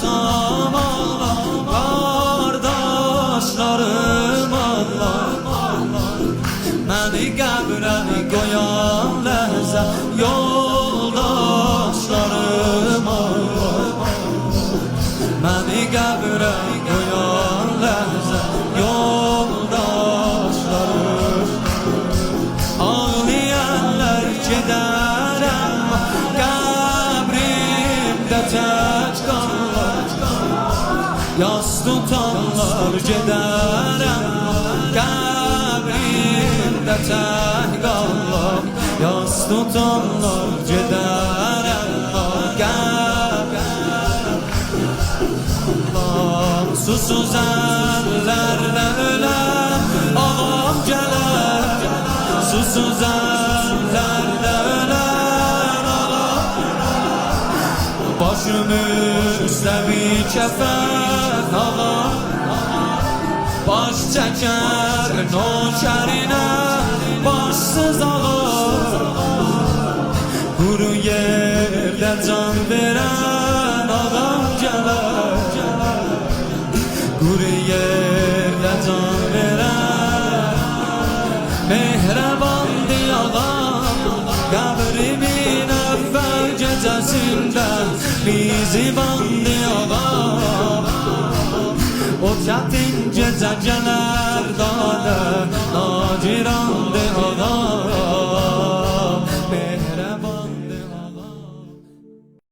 atam Allah, kardeşlerim Allah. Beni qəbrə qoyan ləhzə yoldaşlarım Allah. Beni qəbrə qoyan ləhzə yoldaşlarım. Ağlayanlar gedərəm, qəbrimdə tək qalır. Yas tutanlar gedərəm, qəbrimdə tək qalır. Yas tutanlar gedərəm, susuz əllərlə öləm ağam gələr. Susuz əllərlə öləm ağam. Başım üstə bir kəfən ağam, baş çəkər nökərinə başsız ağam. Quru yerdə can verən ağam gələr. Quru yerdə can verən mehribandır ağam. Qəbrimin əvvəl gecəsində mizibandır ağam. O çətin gecə gələr dadə naciran